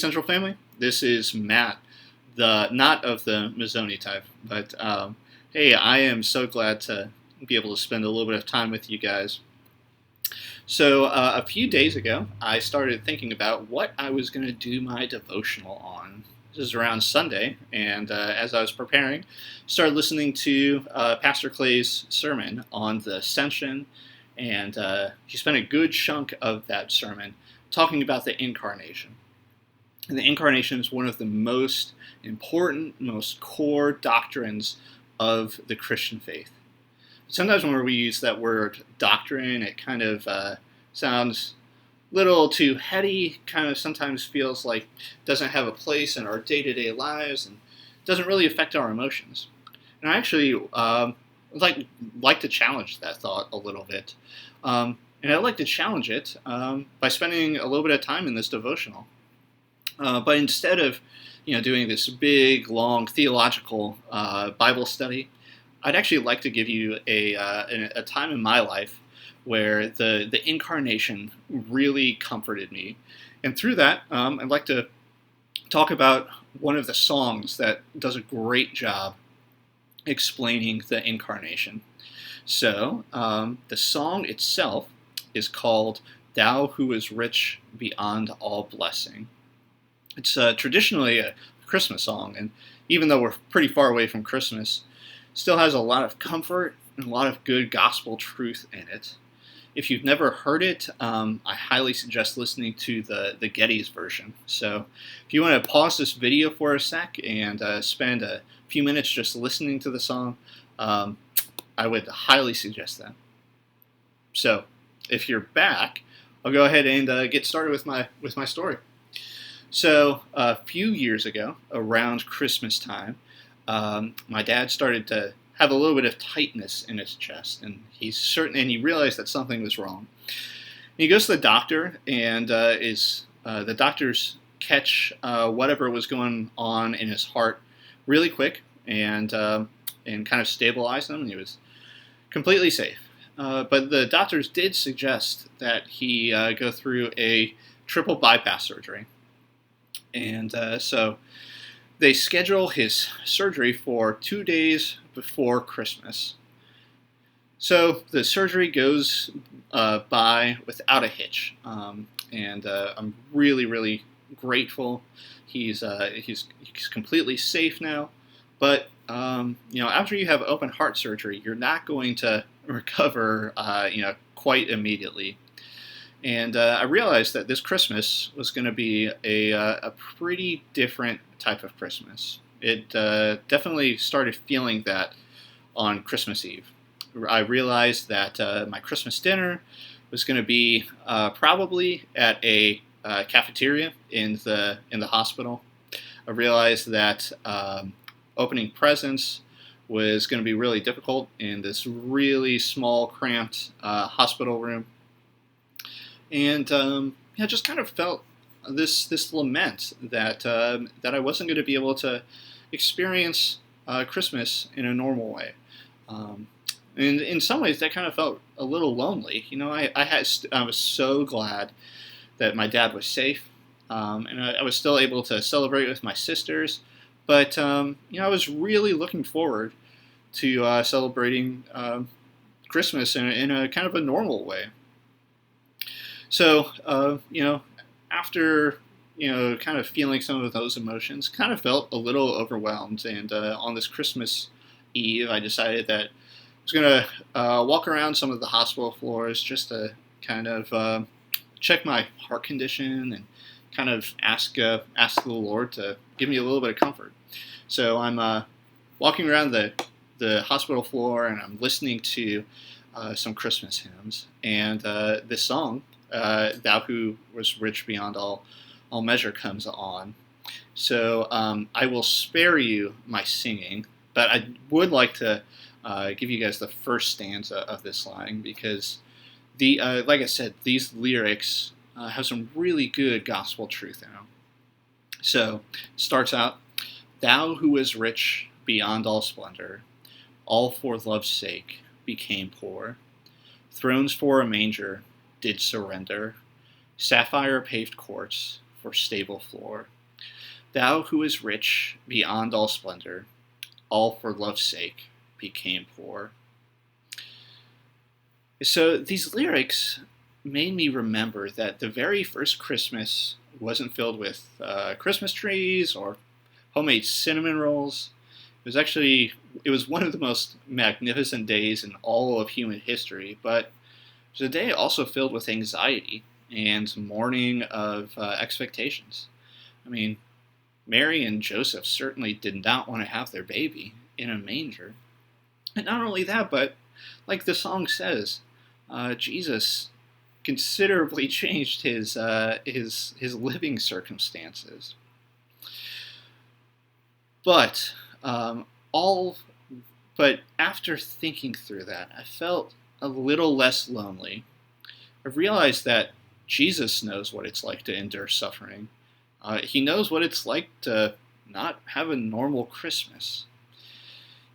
Central Family. This is Matt, the not of the Mazzoni type, but hey, I am so glad to be able to spend a little bit of time with you guys. So a few days ago, I started thinking about what I was going to do my devotional on. This is around Sunday, and as I was preparing, started listening to Pastor Clay's sermon on the Ascension, and he spent a good chunk of that sermon talking about the Incarnation. And the Incarnation is one of the most important, most core doctrines of the Christian faith. Sometimes when we use that word doctrine, it kind of sounds a little too heady, kind of sometimes feels like it doesn't have a place in our day-to-day lives and doesn't really affect our emotions. And I actually like to challenge that thought a little bit. And I'd like to challenge it by spending a little bit of time in this devotional. But instead of doing this big, long theological Bible study, I'd actually like to give you a time in my life where the Incarnation really comforted me. And through that, I'd like to talk about one of the songs that does a great job explaining the Incarnation. So, the song itself is called "Thou Who Is Rich Beyond All Blessing." It's traditionally a Christmas song, and even though we're pretty far away from Christmas, it still has a lot of comfort and a lot of good gospel truth in it. If you've never heard it, I highly suggest listening to the Getty's version. So if you want to pause this video for a sec and spend a few minutes just listening to the song, I would highly suggest that. So if you're back, I'll go ahead and get started with my story. So a few years ago, around Christmas time, my dad started to have a little bit of tightness in his chest, and he realized that something was wrong. And he goes to the doctor, and the doctors catch whatever was going on in his heart really quick, and kind of stabilize him, and he was completely safe. But the doctors did suggest that he go through a triple bypass surgery. And so they schedule his surgery for 2 days before Christmas. So the surgery goes by without a hitch, and I'm really, really grateful. He's completely safe now. But after you have open heart surgery, you're not going to recover, quite immediately. And I realized that this Christmas was going to be a pretty different type of Christmas. It definitely started feeling that on Christmas Eve. I realized that my Christmas dinner was going to be probably at a cafeteria in the hospital. I realized that opening presents was going to be really difficult in this really small, cramped hospital room. And I just kind of felt this lament that I wasn't going to be able to experience Christmas in a normal way. And in some ways, that kind of felt a little lonely. I was so glad that my dad was safe, and I was still able to celebrate with my sisters. But I was really looking forward to celebrating Christmas in a kind of a normal way. So, after, kind of feeling some of those emotions, kind of felt a little overwhelmed. And on this Christmas Eve, I decided that I was going to walk around some of the hospital floors just to kind of check my heart condition and kind of ask the Lord to give me a little bit of comfort. So I'm walking around the hospital floor, and I'm listening to some Christmas hymns. And this song, "Thou Who Was Rich Beyond All Measure," comes on. So I will spare you my singing, but I would like to give you guys the first stanza of this line, because like I said, these lyrics have some really good gospel truth in them. So it starts out, "Thou who is rich beyond all splendor, all for love's sake became poor. Thrones for a manger did surrender, sapphire paved courts or stable floor. Thou who is rich beyond all splendor, all for love's sake became poor. So these lyrics made me remember that the very first Christmas wasn't filled with Christmas trees or homemade cinnamon rolls. It was one of the most magnificent days in all of human history, but it was a day also filled with anxiety and mourning of expectations. I mean, Mary and Joseph certainly did not want to have their baby in a manger. And not only that, but like the song says, Jesus considerably changed his living circumstances. But all but after thinking through that, I felt a little less lonely. I realized that Jesus knows what it's like to endure suffering. He knows what it's like to not have a normal Christmas.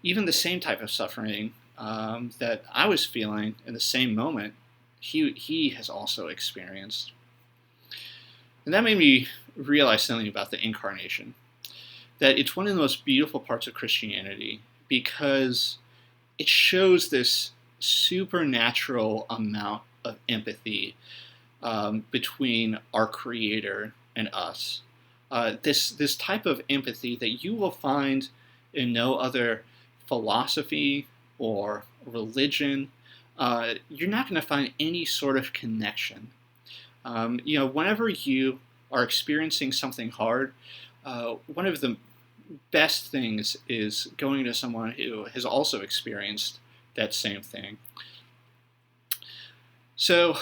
Even the same type of suffering that I was feeling in the same moment, he has also experienced. And that made me realize something about the Incarnation, that it's one of the most beautiful parts of Christianity because it shows this supernatural amount of empathy between our Creator and us. This type of empathy that you will find in no other philosophy or religion. You're not going to find any sort of connection. Whenever you are experiencing something hard, one of the best things is going to someone who has also experienced that same thing. So,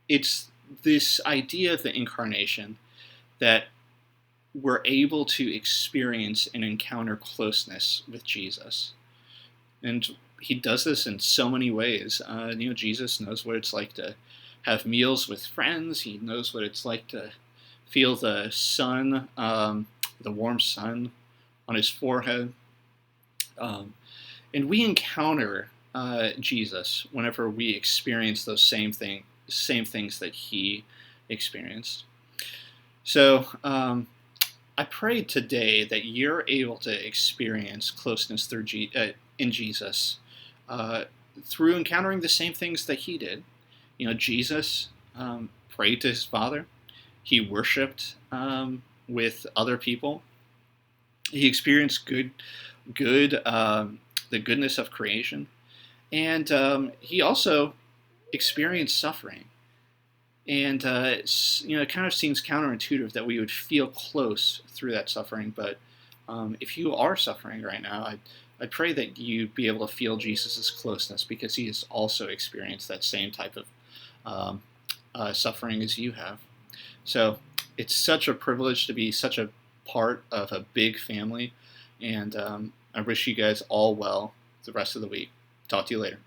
it's this idea of the Incarnation that we're able to experience and encounter closeness with Jesus. And he does this in so many ways. Jesus knows what it's like to have meals with friends. He knows what it's like to feel the sun, the warm sun on his forehead. And we encounter Jesus whenever we experience those same things that he experienced. So I pray today that you're able to experience closeness in Jesus through encountering the same things that he did. Jesus prayed to his Father. He worshipped with other people. He experienced the goodness of creation, and he also experienced suffering. And it kind of seems counterintuitive that we would feel close through that suffering. But if you are suffering right now, I pray that you be able to feel Jesus' closeness because he has also experienced that same type of suffering as you have. So it's such a privilege to be such a part of a big family, and I wish you guys all well the rest of the week. Talk to you later.